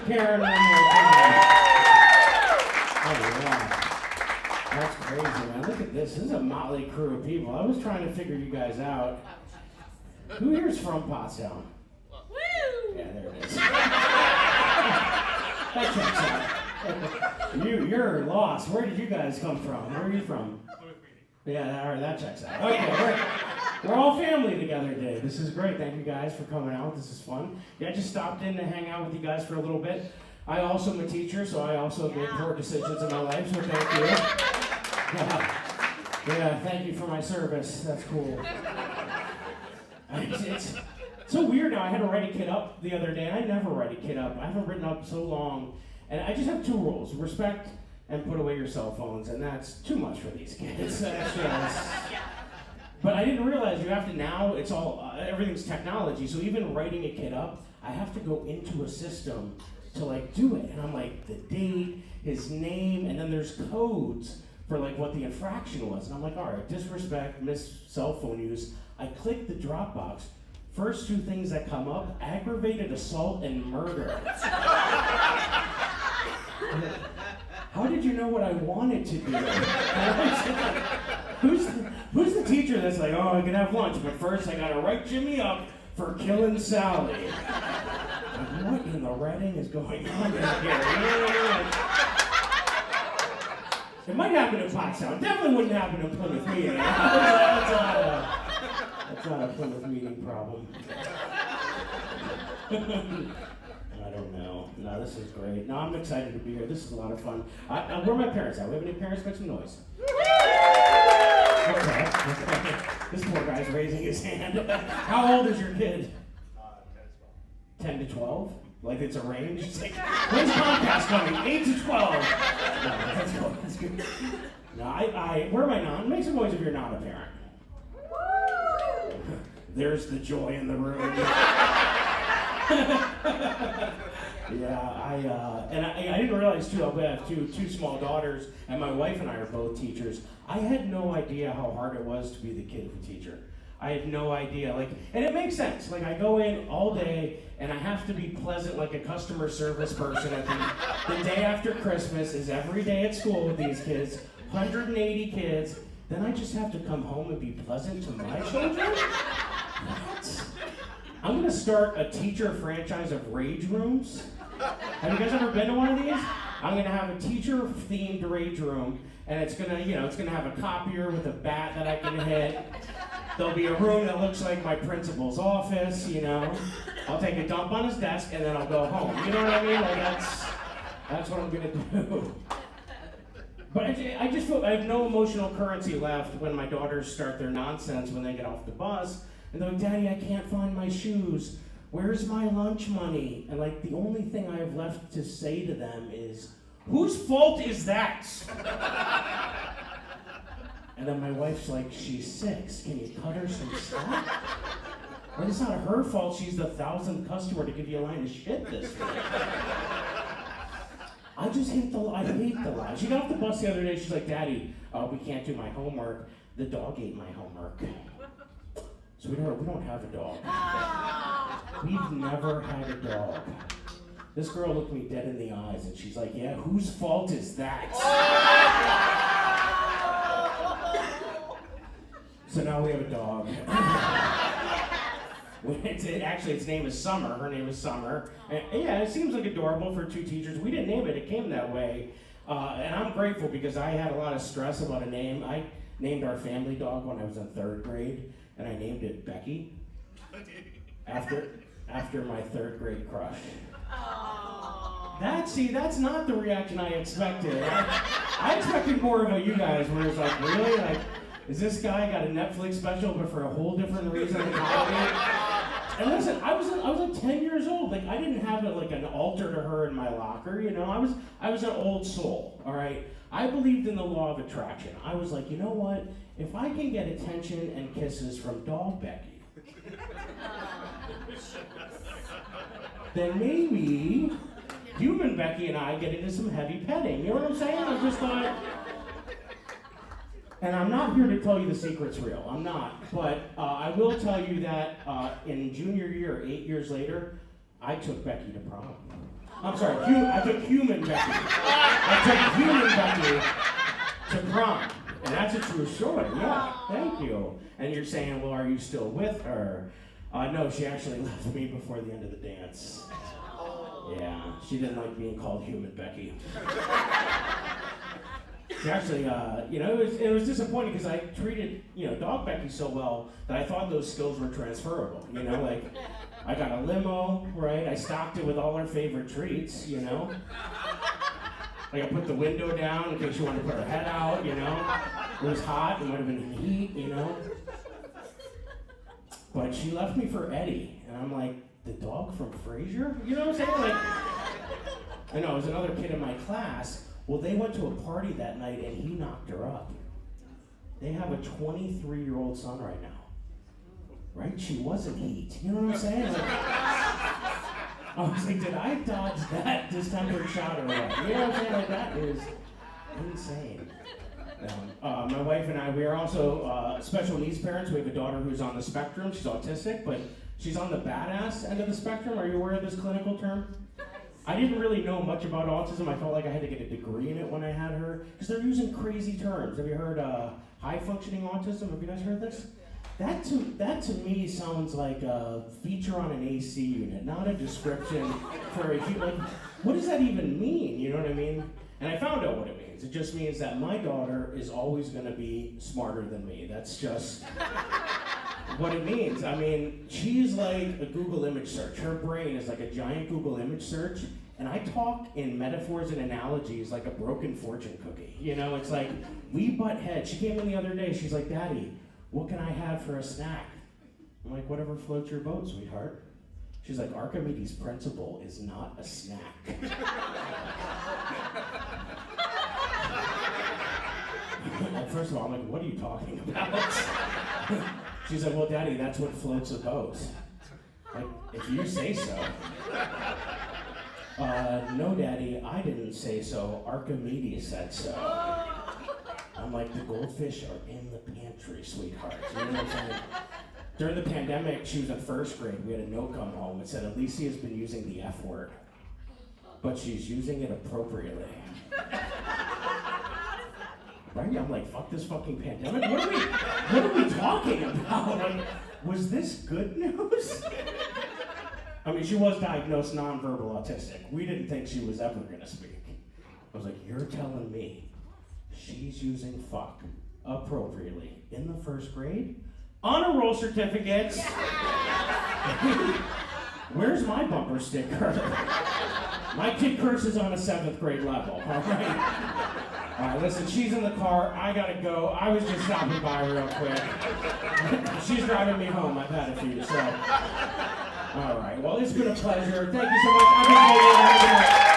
Karen one more time. Oh, yeah. That's crazy, man. Look at this. This is a motley crew of people. I was trying to figure you guys out. Who here is from Pottstown? Woo! Yeah, there it is. That checks out. You're lost. Where did you guys come from? Where are you from? Yeah, all right, that checks out. Okay, we're all family together today. This is great. Thank you guys for coming out. This is fun. Yeah, I just stopped in to hang out with you guys for a little bit. I also am a teacher, so I also made poor decisions in my life, so thank you. Yeah, thank you for my service. That's cool. It's so weird now. I had to write a kid up the other day, and I never write a kid up. I haven't written up so long. And I just have two rules. Respect and put away your cell phones, and that's too much for these kids. But I didn't realize you have to now, it's all, everything's technology, so even writing a kid up, I have to go into a system to like do it. And I'm like, the date, his name, and then there's codes for like what the infraction was. And I'm like, all right, disrespect, missed cell phone use. I click the Dropbox. First two things that come up, aggravated assault and murder. How did you know what I wanted to do? Who's the teacher that's like, oh, I can have lunch, but first I gotta write Jimmy up for killing Sally. Like, what in the Reading is going on in here? It might happen in Pottstown. Definitely wouldn't happen in Plymouth Meeting. That's not a Plymouth Meeting problem. I don't know. No, this is great. No, I'm excited to be here. This is a lot of fun. Where are my parents at? We have any parents? Make some noise. Okay. This poor guy's raising his hand. How old is your kid? 10 to 12. Like it's a range? It's like, when's Comcast coming? 8 to 12. No, that's cool. That's good. No, where am I not? Make some noise if you're not a parent. There's the joy in the room. Yeah, I didn't realize too, I have two small daughters, and my wife and I are both teachers. I had no idea how hard it was to be the kid of a teacher. I had no idea, and it makes sense. Like, I go in all day, and I have to be pleasant like a customer service person. The day after Christmas is every day at school with these kids, 180 kids. Then I just have to come home and be pleasant to my children? What? I'm gonna start a teacher franchise of rage rooms. Have you guys ever been to one of these? I'm gonna have a teacher-themed rage room, and it's gonna have a copier with a bat that I can hit. There'll be a room that looks like my principal's office, I'll take a dump on his desk, and then I'll go home. You know what I mean? Like, that's what I'm gonna do. But I just feel I have no emotional currency left when my daughters start their nonsense when they get off the bus. And they're like, Daddy, I can't find my shoes. Where's my lunch money? And like, the only thing I have left to say to them is, whose fault is that? And then my wife's like, she's 6. Can you cut her some slack? Or it's not her fault. She's the 1,000th customer to give you a line of shit this week. I hate the lies. She got off the bus the other day. She's like, Daddy, we can't do my homework. The dog ate my homework. So we don't have a dog. We've never had a dog. This girl looked me dead in the eyes and she's like, yeah, whose fault is that? So now we have a dog. Its name is Summer. Her name is Summer. And yeah, it seems like adorable for 2 teachers. We didn't name it. It came that way. And I'm grateful because I had a lot of stress about a name. I named our family dog when I was in 3rd grade. And I named it Becky after my 3rd grade crush. That's not the reaction I expected. I expected more of a you guys where it's like, really? Like, is this guy got a Netflix special but for a whole different reason than comedy? And listen, I was like 10 years old. Like, I didn't have like an altar to her in my locker, I was an old soul, all right? I believed in the law of attraction. I was like, you know what? If I can get attention and kisses from dog Becky, then maybe human Becky and I get into some heavy petting. You know what I'm saying? I just thought, and I'm not here to tell you the secret's real. I'm not. But I will tell you that in junior year, 8 years later, I took Becky to prom. I'm sorry, I took human Becky. I took human Becky to prom. And that's a true story, yeah, thank you. And you're saying, well, are you still with her? No, she actually left me before the end of the dance. Yeah, she didn't like being called human Becky. She actually, it was disappointing because I treated, dog Becky so well that I thought those skills were transferable. Like I got a limo, right? I stocked it with all her favorite treats, Like I put the window down in case she wanted to put her head out, It was hot, it might have been in heat, But she left me for Eddie, and I'm like, the dog from Frasier? You know what I'm saying? Like, I know, it was another kid in my class. Well, they went to a party that night, and he knocked her up. They have a 23-year-old son right now. Right? She wasn't heat. You know what I'm saying? Like, I was like, did I dodge that distempered shot or what? You know what I'm saying? Like, that is insane. My wife and I, we are also special needs parents. We have a daughter who's on the spectrum. She's autistic, but she's on the badass end of the spectrum. Are you aware of this clinical term? I didn't really know much about autism. I felt like I had to get a degree in it when I had her, because they're using crazy terms. Have you heard high-functioning autism? Have you guys heard this? That to me sounds like a feature on an AC unit, not a description for a human. Like, what does that even mean? You know what I mean? And I found out what it means. It just means that my daughter is always going to be smarter than me. That's just what it means. I mean, she's like a Google image search. Her brain is like a giant Google image search. And I talk in metaphors and analogies like a broken fortune cookie. It's like we butt heads. She came in the other day. She's like, Daddy, what can I have for a snack? I'm like, whatever floats your boat, sweetheart. She's like, Archimedes' principle is not a snack. First of all, I'm like, what are you talking about? She's like, well, Daddy, that's what floats a boat. Like, if you say so. No, Daddy, I didn't say so. Archimedes said so. I'm like, the goldfish are in the pantry, sweetheart. You know what I'm saying? During the pandemic, she was in first grade. We had a note come home. It said, Alicia's been using the F word, but she's using it appropriately. Right? I'm like, fuck this fucking pandemic. What are we talking about? Like, was this good news? I mean, she was diagnosed nonverbal autistic. We didn't think she was ever gonna speak. I was like, you're telling me she's using fuck appropriately in the first grade? Honor roll certificates. Where's my bumper sticker? My kid curses on a 7th grade level, all right? All right, listen, she's in the car. I gotta go. I was just stopping by real quick. She's driving me home. I've had a few, so. All right, well, it's been a pleasure. Thank you so much.